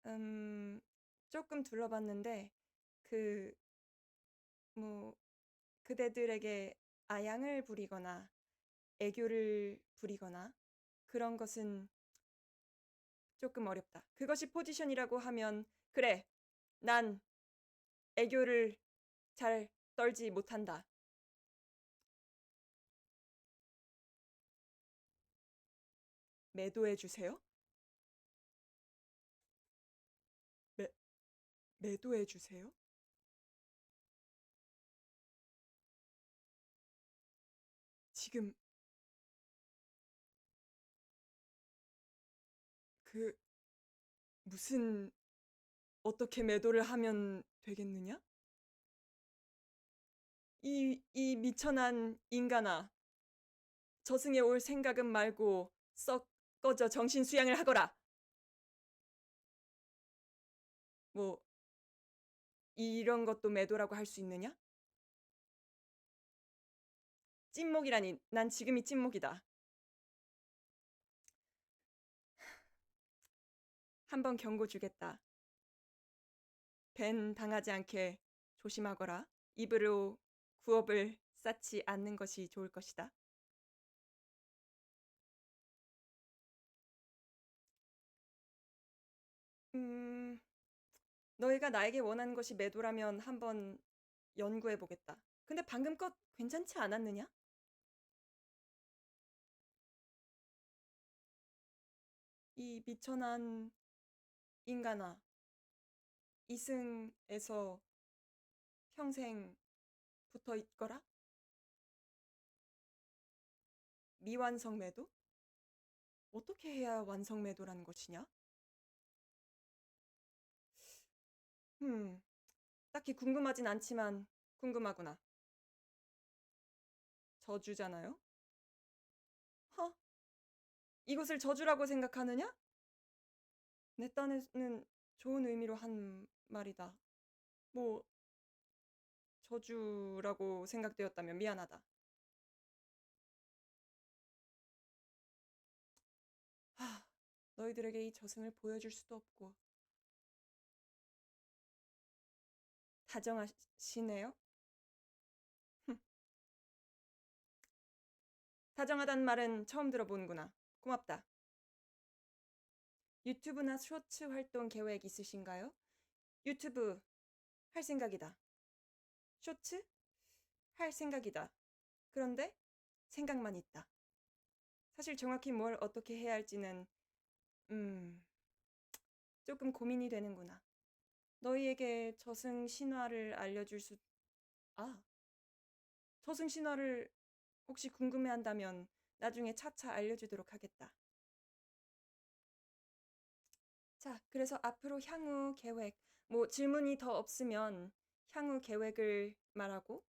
음, 조금 둘러봤는데, 그, 뭐, 그대들에게 아양을 부리거나 애교를 부리거나 그런 것은 조금 어렵다. 그것이 포지션이라고 하면, 그래, 난 애교를 잘 떨지 못한다. 매도해주세요? 매, 매도해주세요? 지금 그 무슨 어떻게 매도를 하면 되겠느냐? 이 미천한 인간아, 저승에 올 생각은 말고 썩 꺼져 정신 수양을 하거라. 뭐 이런 것도 매도라고 할 수 있느냐? 찐목이라니, 난 지금이 찐목이다. 한번 경고 주겠다. 벤 당하지 않게 조심하거라. 입으로 구업을 쌓지 않는 것이 좋을 것이다. 음, 너희가 나에게 원하는 것이 매도라면 한번 연구해 보겠다. 근데 방금 것 괜찮지 않았느냐? 이 미천한 인간아, 이승에서 평생 붙어 있거라? 미완성 매도? 어떻게 해야 완성 매도라는 것이냐? 음, 딱히 궁금하진 않지만 궁금하구나. 저주잖아요? 허? 이것을 저주라고 생각하느냐? 내 딴에는 좋은 의미로 한 말이다. 뭐, 저주라고 생각되었다면 미안하다. 하, 너희들에게 이 저승을 보여줄 수도 없고. 다정하시네요? 다정하단 말은 처음 들어보는구나. 고맙다. 유튜브나 쇼츠 활동 계획 있으신가요? 유튜브 할 생각이다. 쇼츠 할 생각이다. 그런데 생각만 있다. 사실 정확히 뭘 어떻게 해야 할지는 음, 조금 고민이 되는구나. 너희에게 저승 신화를 알려줄 수 아, 저승 신화를 혹시 궁금해한다면 나중에 차차 알려주도록 하겠다. 자, 그래서 앞으로 향후 계획, 뭐 질문이 더 없으면 향후 계획을 말하고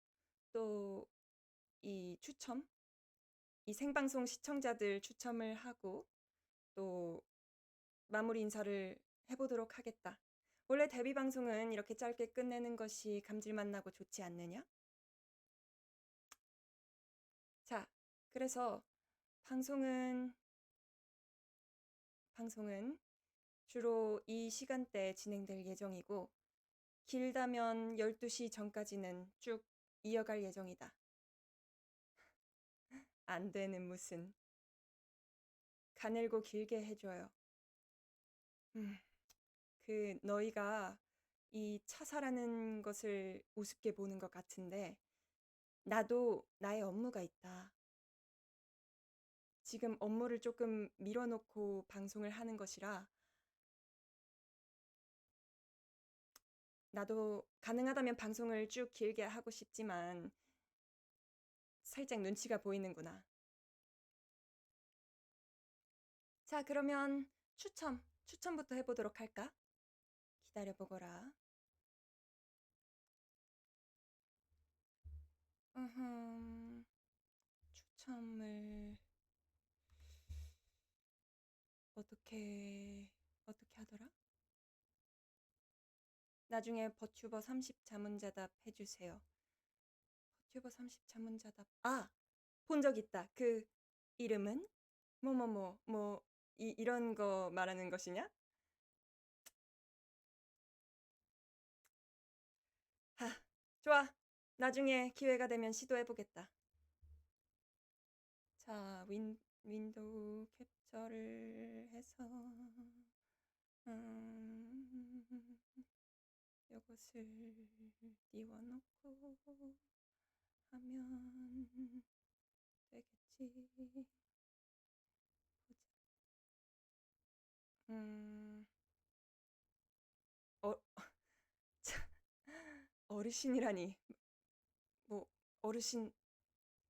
또 이 추첨, 이 생방송 시청자들 추첨을 하고 또 마무리 인사를 해보도록 하겠다. 원래 데뷔 방송은 이렇게 짧게 끝내는 것이 감질맛 나고 좋지 않느냐? 자, 그래서 방송은 주로 이 시간대에 진행될 예정이고 길다면 12시 전까지는 쭉 이어갈 예정이다. 안 되는 무슨 가늘고 길게 해줘요. 너희가 이 차사라는 것을 우습게 보는 것 같은데 나도 나의 업무가 있다. 지금 업무를 조금 밀어놓고 방송을 하는 것이라 나도 가능하다면 방송을 쭉 길게 하고 싶지만 살짝 눈치가 보이는구나. 자, 그러면 추첨부터 해보도록 할까? 기다려보거라. 추첨을 어떻게 하더라? 나중에 버튜버 30 자문자답 해주세요. 버튜버 30 자문자답. 아! 본 적 있다. 그 이름은? 이런 거 말하는 것이냐? 하, 좋아. 나중에 기회가 되면 시도해보겠다. 자, 윈도우 캡처를 해서 이것을 띄워놓고 하면 되겠지. 보자. 어, 어르신이라니. 뭐 어르신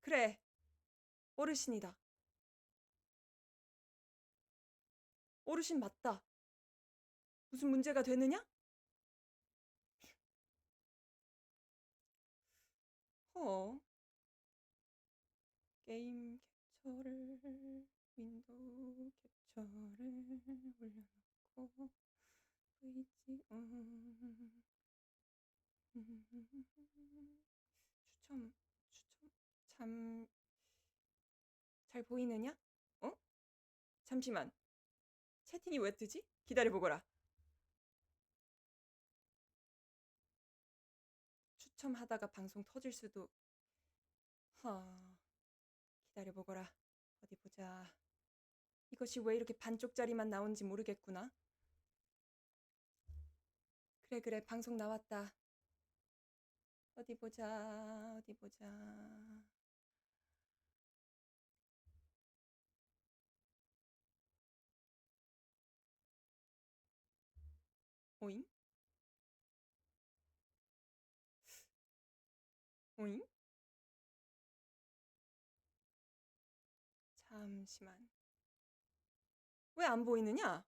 그래. 어르신이다. 어르신 맞다. 무슨 문제가 되느냐? 게임 캡처를 윈도우 캡처를 올려놓고 VG 추첨 참 잘 보이느냐? 잠시만. 채팅이 왜 뜨지? 기다려보거라. 추첨하다가 방송 터질 수도. 기다려보거라. 어디 보자. 이것이 왜 이렇게 반쪽짜리만 나온지 모르겠구나. 그래, 방송 나왔다. 어디 보자. 오잉? 잠시만. 왜 안 보이느냐?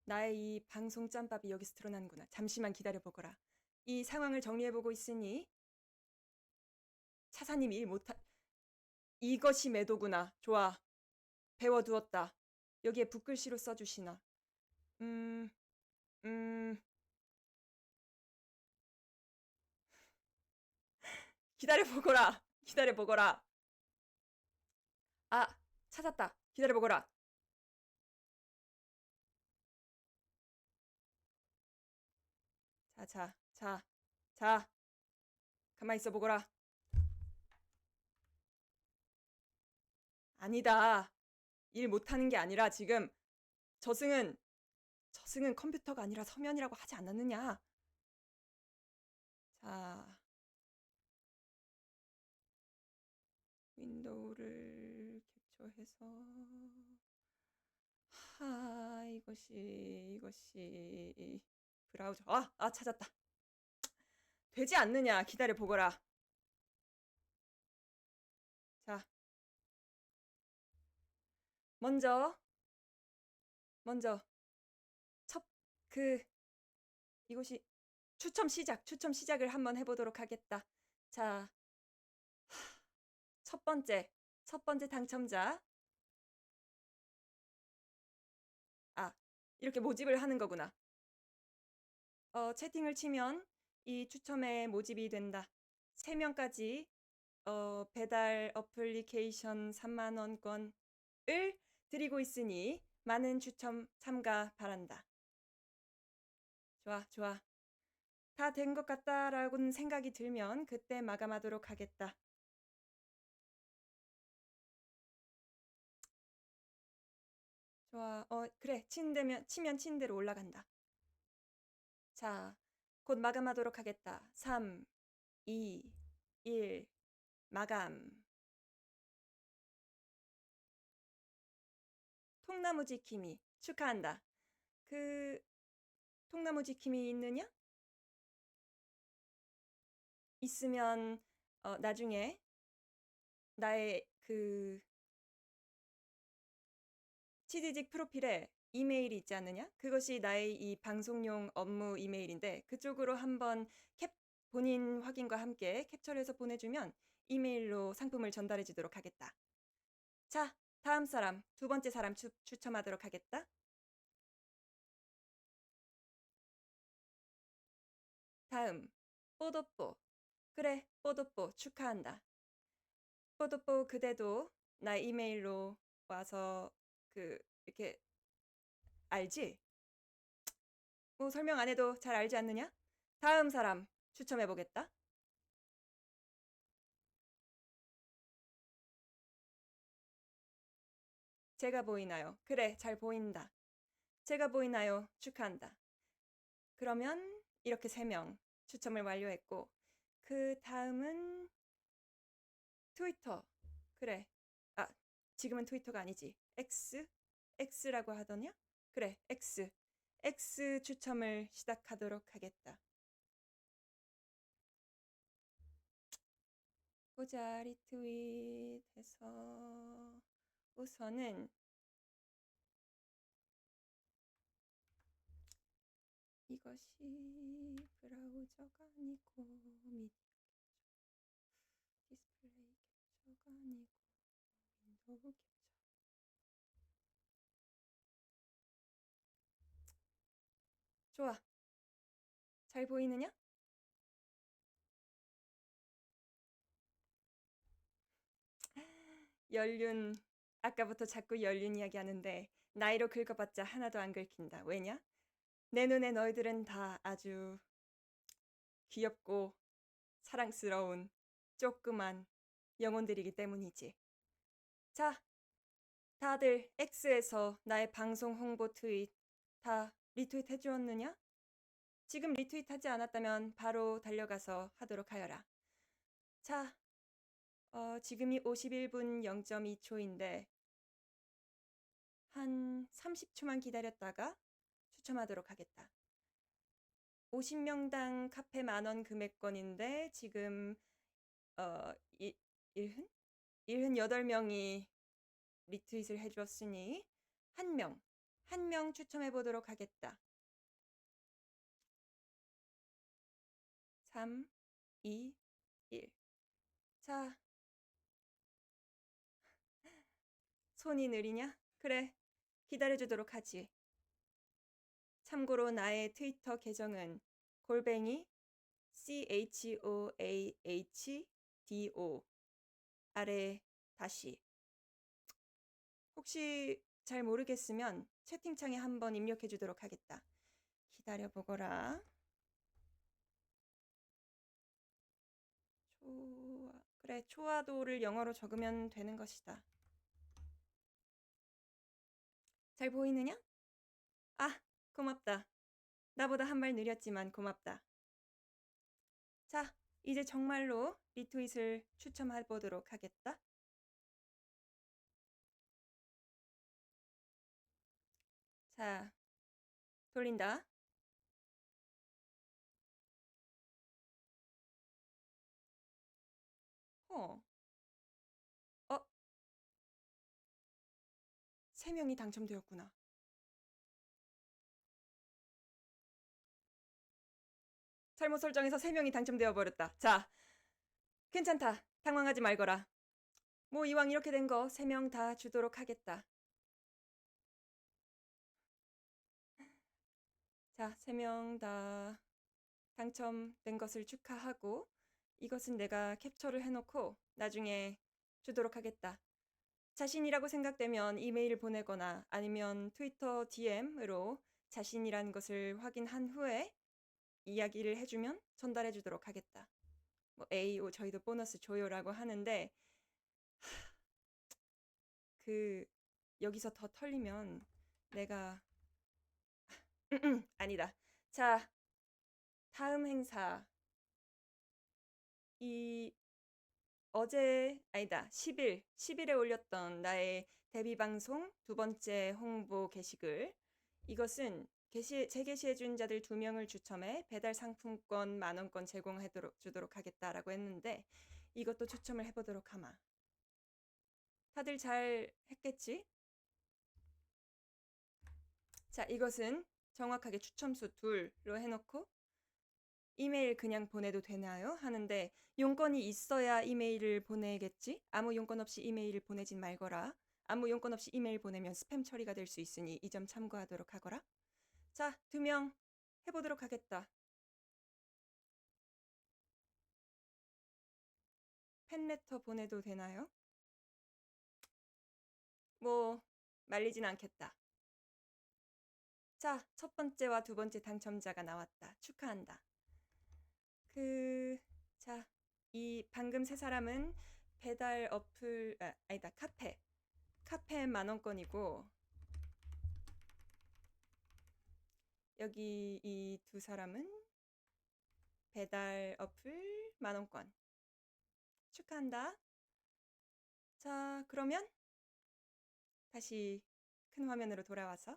나의 이 방송 짬밥이 여기서 드러나는구나. 잠시만 기다려보거라. 이 상황을 정리해보고 있으니 차사님이 일 못하... 이것이 매도구나. 좋아. 배워두었다. 여기에 붓글씨로 써주시나. 기다려보거라. 아, 찾았다. 기다려보거라. 자. 가만히 있어보거라. 아니다. 일 못하는 게 아니라 지금 저승은 컴퓨터가 아니라 서면이라고 하지 않았느냐? 자, 윈도우를 캡처해서 이것이 브라우저. 찾았다. 되지 않느냐? 기다려 보거라. 자, 먼저 이것이 추첨 시작을 한번 해보도록 하겠다. 자, 첫 번째 당첨자. 이렇게 모집을 하는 거구나. 채팅을 치면 이 추첨에 모집이 된다. 3명까지 배달 어플리케이션 3만원권을 드리고 있으니 많은 추첨 참가 바란다. 좋아. 다 된 것 같다라고는 생각이 들면 그때 마감하도록 하겠다. 좋아. 그래. 치면 친 대로 올라간다. 자, 곧 마감하도록 하겠다. 3, 2, 1, 마감. 통나무 지킴이 축하한다. 통나무 지킴이 있느냐? 있으면 나중에 나의 취지직 프로필에 이메일이 있지 않느냐? 그것이 나의 이 방송용 업무 이메일인데 그쪽으로 한번 본인 확인과 함께 캡처를 해서 보내주면 이메일로 상품을 전달해 주도록 하겠다. 자, 다음 사람, 두 번째 사람 추첨하도록 하겠다. 다음, 뽀도뽀. 그래, 뽀도뽀 축하한다. 뽀도뽀 그대도 나 이메일로 와서 이렇게 알지? 뭐 설명 안 해도 잘 알지 않느냐? 다음 사람 추첨해 보겠다. 제가 보이나요? 그래, 잘 보인다. 제가 보이나요? 축하한다. 그러면 이렇게 3명 추첨을 완료했고 그 다음은 트위터. 그래. 지금은 트위터가 아니지. X라고 하더냐? 그래, X. X 추첨을 시작하도록 하겠다. 보자, 리트윗해서 우선은 이것이 브라우저가 아니고 및 디스플레이 캡처가 아니고 윈도우 캡처. 좋아. 잘 보이느냐? 연륜. 아까부터 자꾸 연륜 이야기 하는데 나이로 긁어봤자 하나도 안 긁힌다. 왜냐? 내 눈에 너희들은 다 아주 귀엽고 사랑스러운 조그만 영혼들이기 때문이지. 자, 다들 X에서 나의 방송 홍보 트윗 다 리트윗 해주었느냐? 지금 리트윗하지 않았다면 바로 달려가서 하도록 하여라. 자, 지금이 51분 0.2초인데 한 30초만 기다렸다가 추첨하도록 하겠다. 50명당 카페 10,000원 금액권인데 지금 1흔 8명이 리트윗을 해주었으니 한 명 추첨해 보도록 하겠다. 3, 2, 1. 자, 손이 느리냐? 그래, 기다려주도록 하지. 참고로 나의 트위터 계정은 골뱅이 CHOAHDO 아래 다시. 혹시 잘 모르겠으면 채팅창에 한번 입력해 주도록 하겠다. 기다려보거라. 그래, 초화도를 영어로 적으면 되는 것이다. 잘 보이느냐? 아, 고맙다. 나보다 한 발 느렸지만 고맙다. 자, 이제 정말로 리트윗을 추첨해 보도록 하겠다. 자, 돌린다. 어, 3명이 당첨되었구나. 잘못 설정해서 3명이 당첨되어 버렸다. 자, 괜찮다. 당황하지 말거라. 뭐 이왕 이렇게 된 거 3명 다 주도록 하겠다. 자, 3명 다 당첨된 것을 축하하고 이것은 내가 캡처를 해놓고 나중에 주도록 하겠다. 자신이라고 생각되면 이메일을 보내거나 아니면 트위터 DM으로 자신이라는 것을 확인한 후에 이야기를 해주면 전달해 주도록 하겠다. 뭐 AO 저희도 보너스 줘요라고 하는데 여기서 더 털리면 내가 아니다. 자, 다음 행사 이 어제 아니다. 10일에 올렸던 나의 데뷔 방송 2번째 홍보 게시글. 이것은 재게시해준 자들 2명을 추첨해 배달 상품권 10,000원권 제공해주도록 하겠다라고 했는데 이것도 추첨을 해보도록 하마. 다들 잘 했겠지? 자, 이것은 정확하게 추첨수 2로 해놓고 이메일 그냥 보내도 되나요? 하는데 용건이 있어야 이메일을 보내겠지? 아무 용건 없이 이메일을 보내진 말거라. 아무 용건 없이 이메일 보내면 스팸 처리가 될 수 있으니 이 점 참고하도록 하거라. 자, 2명 해보도록 하겠다. 팬레터 보내도 되나요? 뭐 말리진 않겠다. 자, 첫 번째와 2번째 당첨자가 나왔다. 축하한다. 자, 이 방금 세 사람은 배달 어플, 아니다, 카페 10,000원권이고, 여기 이 2사람은 배달 어플 10,000원권. 축하한다. 자, 그러면 다시 큰 화면으로 돌아와서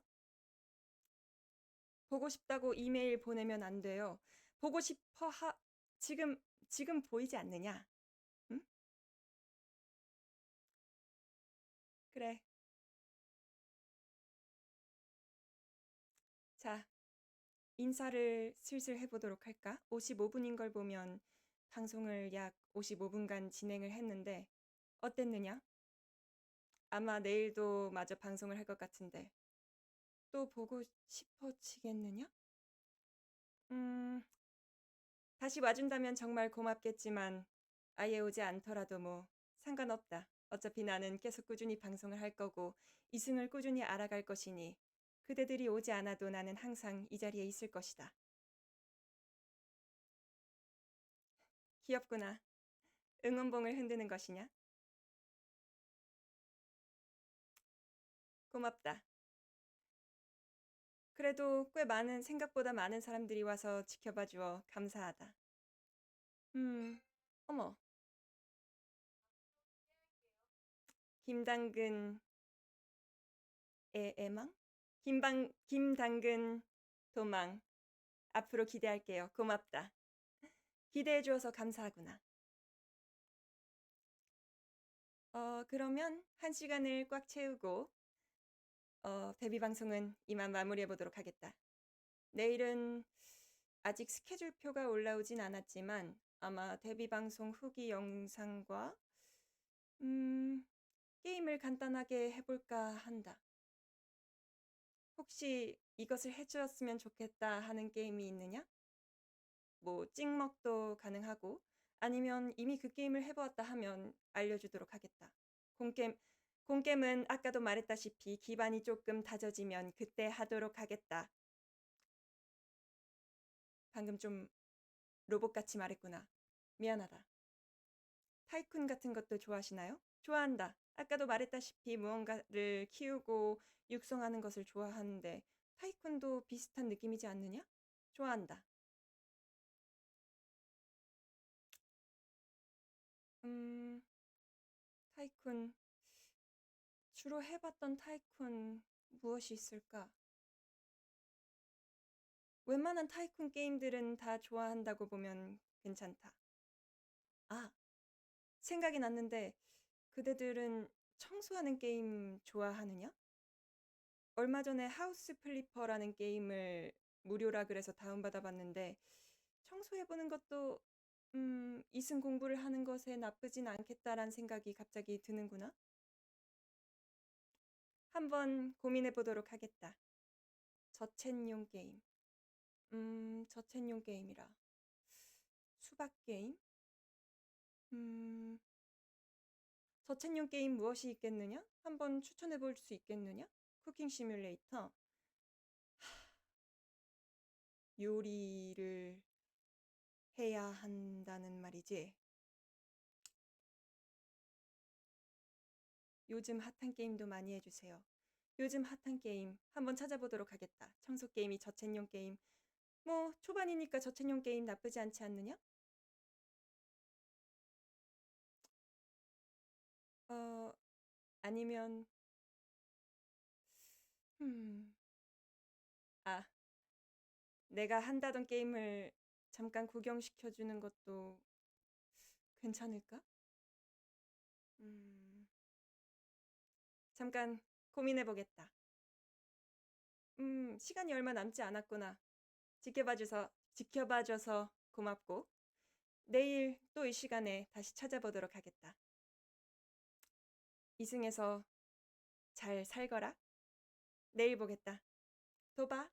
보고 싶다고 이메일 보내면 안 돼요. 보고 싶어 지금 보이지 않느냐? 응? 그래. 자, 인사를 슬슬 해보도록 할까? 55분인 걸 보면 방송을 약 55분간 진행을 했는데 어땠느냐? 아마 내일도 마저 방송을 할 것 같은데 또 보고 싶어지겠느냐? 음, 다시 와준다면 정말 고맙겠지만 아예 오지 않더라도 뭐 상관없다. 어차피 나는 계속 꾸준히 방송을 할 거고 이승을 꾸준히 알아갈 것이니 그대들이 오지 않아도 나는 항상 이 자리에 있을 것이다. 귀엽구나. 응원봉을 흔드는 것이냐? 고맙다. 그래도 꽤 생각보다 많은 사람들이 와서 지켜봐 주어 감사하다. 어머, 김당근의 애망? 김당근 도망. 앞으로 기대할게요. 고맙다. 기대해 주어서 감사하구나. 그러면 1시간을 꽉 채우고 데뷔 방송은 이만 마무리해 보도록 하겠다. 내일은 아직 스케줄표가 올라오진 않았지만 아마 데뷔 방송 후기 영상과 게임을 간단하게 해볼까 한다. 혹시 이것을 해주었으면 좋겠다 하는 게임이 있느냐? 뭐 찍먹도 가능하고 아니면 이미 그 게임을 해보았다 하면 알려주도록 하겠다. 공겜은 아까도 말했다시피 기반이 조금 다져지면 그때 하도록 하겠다. 방금 좀 로봇같이 말했구나. 미안하다. 타이쿤 같은 것도 좋아하시나요? 좋아한다. 아까도 말했다시피 무언가를 키우고 육성하는 것을 좋아하는데 타이쿤도 비슷한 느낌이지 않느냐? 좋아한다. 타이쿤 주로 해봤던 타이쿤 무엇이 있을까? 웬만한 타이쿤 게임들은 다 좋아한다고 보면 괜찮다. 아, 생각이 났는데 그대들은 청소하는 게임 좋아하느냐? 얼마 전에 하우스 플리퍼라는 게임을 무료라 그래서 다운받아 봤는데 청소해보는 것도 이승 공부를 하는 것에 나쁘진 않겠다란 생각이 갑자기 드는구나. 한번 고민해 보도록 하겠다. 저챗용 게임. 저챗용 게임이라. 수박 게임? 저챗용 게임 무엇이 있겠느냐? 한번 추천해 볼 수 있겠느냐? 쿠킹 시뮬레이터. 요리를 해야 한다는 말이지. 요즘 핫한 게임도 많이 해주세요. 요즘 핫한 게임 한번 찾아보도록 하겠다. 청소 게임이 저챗용 게임. 뭐 초반이니까 저챗용 게임 나쁘지 않지 않느냐? 아니면 아, 내가 한다던 게임을 잠깐 구경시켜주는 것도 괜찮을까? 잠깐 고민해보겠다. 시간이 얼마 남지 않았구나. 지켜봐줘서 고맙고, 내일 또 이 시간에 다시 찾아보도록 하겠다. 이승에서 잘 살거라. 내일 보겠다. 또 봐.